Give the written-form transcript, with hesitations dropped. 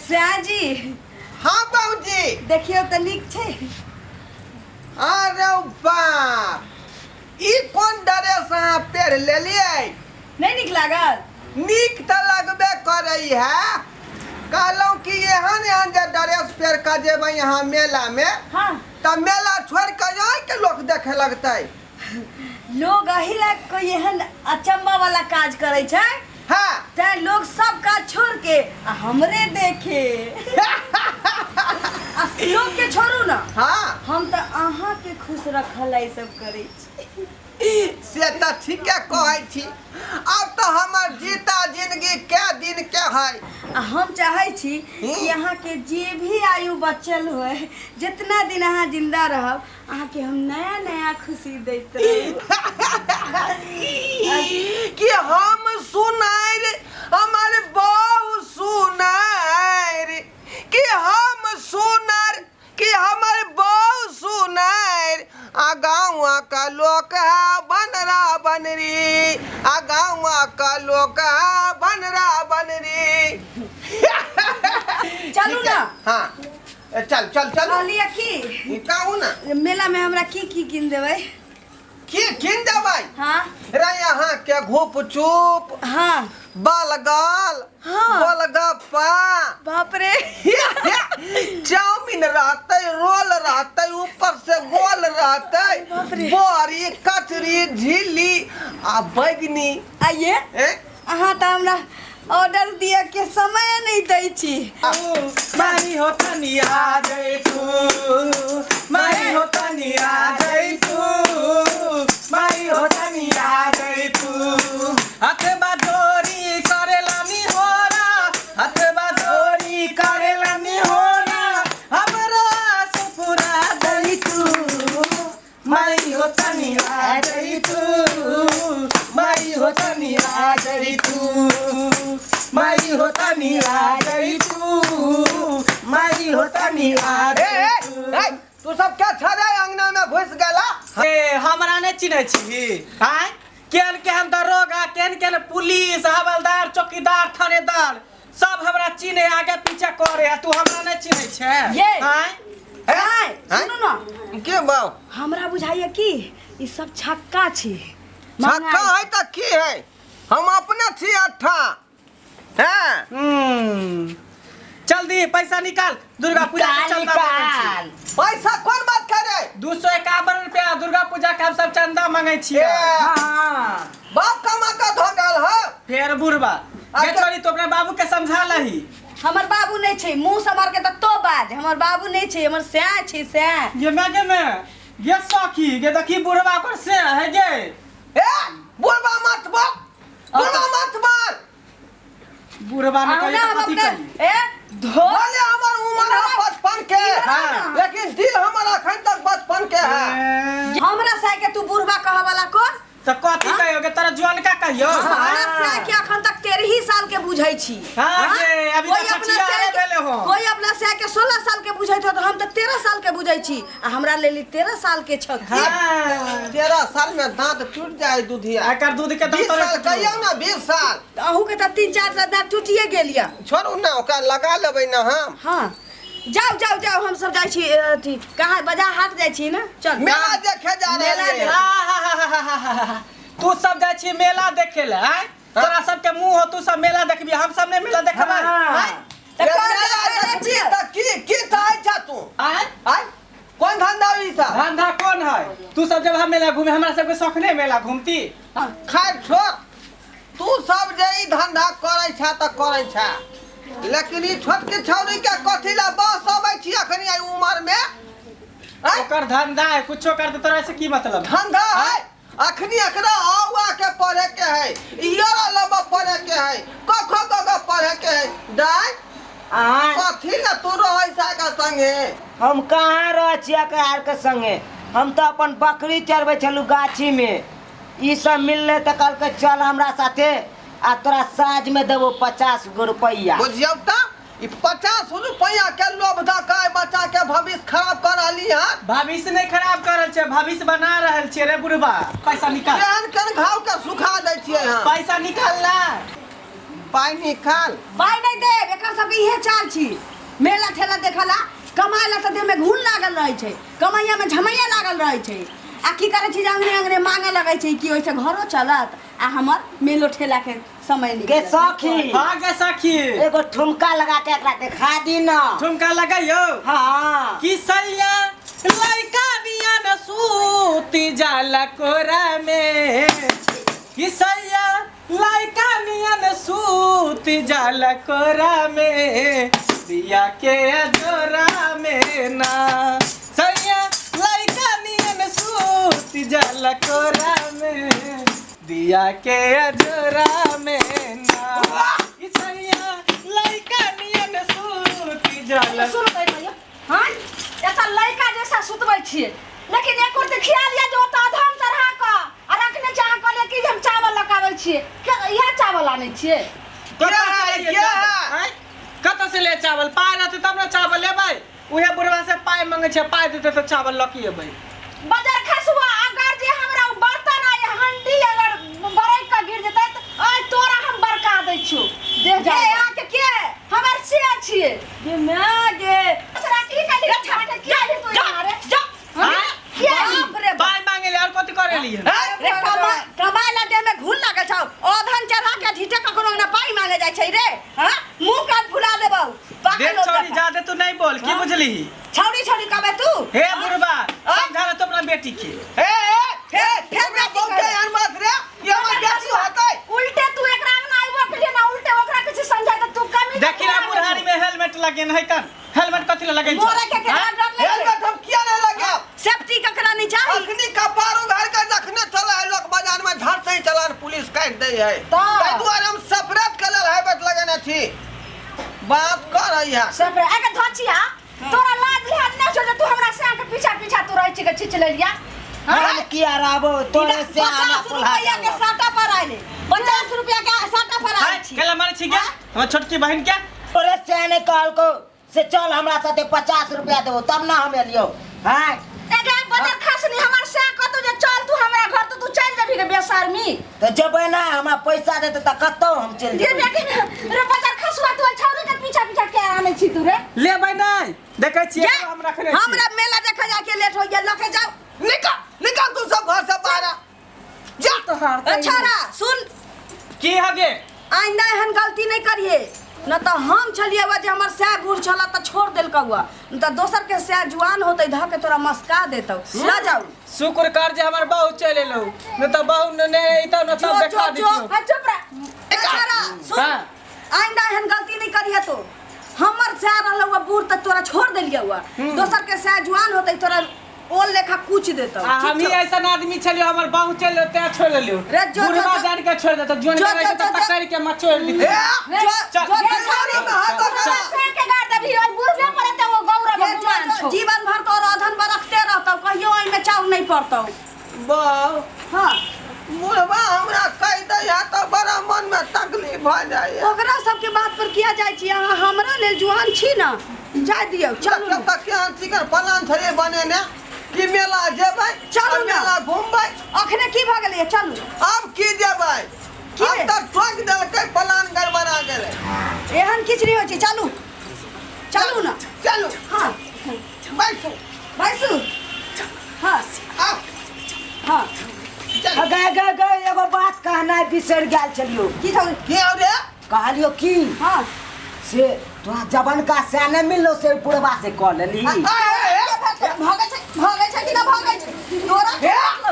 श्याह जी। हाँ बाबूजी। देखियो तो नीक छे। अरे बाप, ई कौन ड्रेस अहाँ पेड़ लेलिए? नहीं नीक लागल? नीक तो लगबे करई है। कहलूँ कि एहन एहन जे ड्रेस पेड़ के जेबै यहाँ मेला में, हाँ तब मेला छोड़ के यहाँ के लोग देखे लगते। लोग अही लग कोई एहन अचंबा वाला काज करे छे। हाँ ते लोग सब काज छोड़ के हमरे देखे। लोग के छोड़ू ना। हाँ हम तो अहाँ के खुश रखल है सब करे छी। से तो ठीके कहै छी। अब तो हमार जीता जिंदगी के दिन के है। हम चाहे छी कि यहाँ के जे भी आयु बचल हुए, जितना दिन अहाँ जिंदा रहब, अहाँ के हम नया नया खुशी देते कि हम सुनार, हमारे बहु सुनार, कि हम सुनार, कि हमारे बहु सुनार। आ गाँव का लोग है बनरा बनरी, आ गाँव का लोग है बनरा बनरी। चलू ना। हाँ चल चल चल। कहलिए की कहू ना मेला में हमरा की किन देबै? की किन देबै? हाँ रे यहाँ के घूप चुप, हाँ बलगल, हाँ। गोलगप्पा, बाप रे। चाउमीन रहते, रोल रहते, ऊपर से गोल रहते, बड़ी कचरी झिल्ली आ बैगनी। आइए अहाँ तो हमरा ऑर्डर दिया के समय नहीं दै छी। माई हो तनी आ जाई तू, माई हो तनी आ जाई तू, माई हो तनी आ जाई तू। हाथ बाजोरी करेला नी होरा, हाथ बाजोरी करेला नी होरा, हमरा सुपुरा दई तू, माई हो तनी आ जाई तू, माई हो तनी आ जाई तू, माई हो तनी आ जाई तू, माई हो तनी आ जाई तू। तू सब क्या छड़े अंगना में घुस गेला? हमरा ने चिन्है छी? हां केन केन दरोगा, केन केन पुलिस, हवलदार, चौकीदार, थानेदार सब हमरा चिन्हे, आगे पीछे करे। तू हमरा ने चिन्है छे? ये हां सुनो ना, के बाऊ हमरा बुझाइए कि ई सब छक्का छी। छक्का है त की है? हम अपने छी अट्ठा। हैं चल दी पैसा निकाल, दुर्गा पूजा के चंदा मांगै छी। पैसा कौन बात करे? 251 रुपया दुर्गा पूजा के हम सब चंदा मांगै छी। हां बाप कमा के धगल है फेर बुढ़बा के छोरी तो अपने बाबू के समझा लही। हमर बाबू नहीं छे, मुंह समार के तो बाज। हमर बाबू नहीं छे, हमर स्याह छे स्याह। ये मैं के में ये सखी के देखी बुढ़वा कर से है गे। ए बुढ़वा मत बोल, बुढ़वा मत बोल। बुढ़वा ने कही तो कथी कही? ए भले हमर उम्र है 55 के, हाँ। लेकिन दिल हमर अखन तक 55 के है। हमरा से के तू बुढ़वा कह वाला कौन? तो कथी कहियोगे तेरा जवान का कहियो? हमरा से के अखन तक 13 साल के बुझै छी। हां ये अभी कोई तो अपना छचिया भेले हो। कोई अपना से के 16 साल के बुझै तो हम तो 13 साल के बुझै छी। आ हमरा लेली 13 साल के छक। हां 13 साल में दांत टूट जाए दूधिया। एकर दूध के 20 दांत साल कहियो ना 20 साल। अहू के त 3-4 दांत टूटिए गेलिया। छोड़ू ना, ओकरा लगा लेबै ना हम। हां जाओ जाओ जाओ, हम सब जाई छी अथी कहां बाजार हाट जाई छी ना। चल मेला देखे जा रहे हैं। तू सब जाय छी मेला देखे ले? हैं तोरा सब के मुंह हो, तू सब मेला देखबी, हम सब ने मेला देखबै। की चाहे छा तू? आय कौन धंधा ई सब? धंधा कौन है? तू सब जब हम मेला घूमे, हमरा सब के शौक नहीं मेला घूमती। खैर छोड़, तू सब जे ई धंधा करै छा त करै छा, लेकिन ई छोटकी छौरी के कथि ला बस अबै छी अखनी आई उम्र में? ओकर धंधा है, कुछो कर दे तोरा से की मतलब? धंधा है अखनी एकरा आवा के पढ़े के है, इयारा लब पढ़े के है, कख ग पढ़े के है। दाई कथि ला तू रहै सा के संगे? हम कहाँ रह छिया के आर के संगे? हम तो अपन बकरी चरबै छलू गाछी में। ई सब मिलले त कल के चल हमरा साथे, आ तोरा साँझ में देबो 50 गो रुपया। बुझियौ त ई 50 रुपया के लोभ धकाय बच्चा के भविष्य खराब करली है। भविष्य नहीं खराब करल छे, भविष्य बना रहल छे रे बुढ़बा। पैसा निकाल। केहन केहन घाव के सुखा दै छियै हम। पैसा निकाल ला। पाई निकाल पाई नहीं देब एकर सबके इहे चाल छी मेला ठेला देखला कमाए ला त देह में घून लागल रहे छै कमाइया में झमैया लागल रहे छै आ की करे छी अंगने अंगने मांगे लगे छै कि ओइसे घरो चलत आ हमर मेलो ठेला के समय के निकल सखी हाँ गे सखी एगो ठुमका लगा के एकरा देखा दी न ठुमका लगाइयो हाँ कि सैया लइका बियान सूती जाला कोरा में कि सैया लइका बियान सूती जाला कोरा में दिया के जोरा में ना सैया लइका बियान सूती जाला कोरा में दिया के जोरा में ना कि सैया लइका बियान सूती जाला सुन भैया हां एता लड़का जैसा सुतबै छियै लेकिन एक और खियाल या जो त अधम तरह का आ रखने चाह कहले कि हम चावल लगाबै छियै के इहा चावल आनै छियै कत से ले चावल पाय रहते तब ना चावल लेबै उहे बुढ़वा से पाय मांगे छै पाय देते तो चावल लकी एबै बाजार खसुआ अगर जे हमरा बर्तन आ हंडी अगर बरै का गिर जेतै त आय तोरा हम बरका दै छियो दे जा आ के हमर से छियै जे मैं गे तोरा की कली छाट के आली तू यार जा बाप रे पाय मांगे ले और कथि करे लिए रे कमाई ला दे में घुन लागल छौ ओधन चढ़ा के झीटे ककरो ना पाई मांगे जाय छै रे हां मुंह कान फुला देबौ देख छोरी ज्यादा तू नहीं बोल की बुझली छौड़ी छौड़ी कबे तू हे बुढ़वा समझा तो अपना बेटी के फिर बहुते यार मत रे ये मत बेटी होतै उल्टे तू एकरा में आइबो के लिए ना उल्टे ओकरा किछ समझा त तू कमी देखी ना बुढ़ारी में हेलमेट लगे नहीं तन हेलमेट कथि ला लगे मोरे के डर नहीं हेलमेट हम किया नहीं लगा सेफ्टी ककरा नहीं चाहिए अखनी कपारो घर के देखने चला है लोग बाजार में झट से ही चलान पुलिस काट दे है तो ताई दुआरे हम सफरेट कलर हेलमेट लगाने थी बात कर रही है सब रे आके धचिया तोरा लाज लिहाज नहीं छो जे तू हमरा से के पीछा पीछा तू रहै छी के छिच ले लिया हम किया रहबो तोरे से आना 50 रुपया के साटा पर आइले 50 रुपया के साटा पर आइ छी केला मारे छी क्या हमर छोटकी बहन क्या तोरे से ने कहल को से चल हमरा साथे 50 रुपया देबो तब ना हम एलियो हां एगे बदर खसनी हमर से कतो जे चल तू हमरा घर तो तू चल जेबी के बेशर्मी तो जबै ना हमरा पैसा देते त कतो हम चल जेबै रे बदर खसवा तू छौरी के पीछा पीछा के आने छी तू रे ले भाई नहीं देखे छी हम रखने छी हमरा मेला देखा जाके लेट हो गेल लके जाओ निकल तू सब घर से बाहर जा तो हार अच्छा रा सुन की हगे आइंदा एहन गलती नहीं करिए न तो हम छलिए वा जे हमर सै बूढ़ छला त छोड़ देल कहुआ न त दोसर के सै जुआन होतै ध के तोरा मस्का देतौ ना जाऊ शुक्र कर जे हमर बहु चले लो न त बहु ने इतो न तब देखा दियो चुप रह अच्छा रा सुन आइंदा एहन गलती नहीं करिए तो हमर सै रहलौ बूढ़ त तोरा छोड़ देलिए हुआ दोसर के सै जुआन होतै तोरा ओल लेखा कुछ देतौ हम ही ऐसा आदमी छलियो हमर बहु चले ते छोड़ लियो बुढ़वा जान के छोड़ देतो जोन करे त पकड़ के मचोड़ दी जीवन भर तो राधन बरखते रहतौ कहियो ओइ में चाउ नहीं पड़तौ बाऊ हां बुढ़वा हमरा कह दे या तो बड़ा मन में तकलीफ भ जाए ओकरा सब के बात पर किया जाय छी अहाँ हमरा लेल जुआन छी ना जा दियौ चलू तब तक के चिकन प्लान छले बने ने कि मेला जेबै चलू मेला घूमबै अखने की भ गेलै चलू अब की जेबै अब तक ठोक देलकै प्लान गड़बड़ा गेलै एहन किछ नहीं होय छै चलू चलू ना चलू हां बैसू बैसू हां आओ हां गे गे गे एगो बात कहना बिसर गेल छलियो की थौ के हो रे कहलियो की हां से तोरा जवन का से न मिललो से बुढ़वा से कह लेली भागे छै कि ना भागे छै तोरा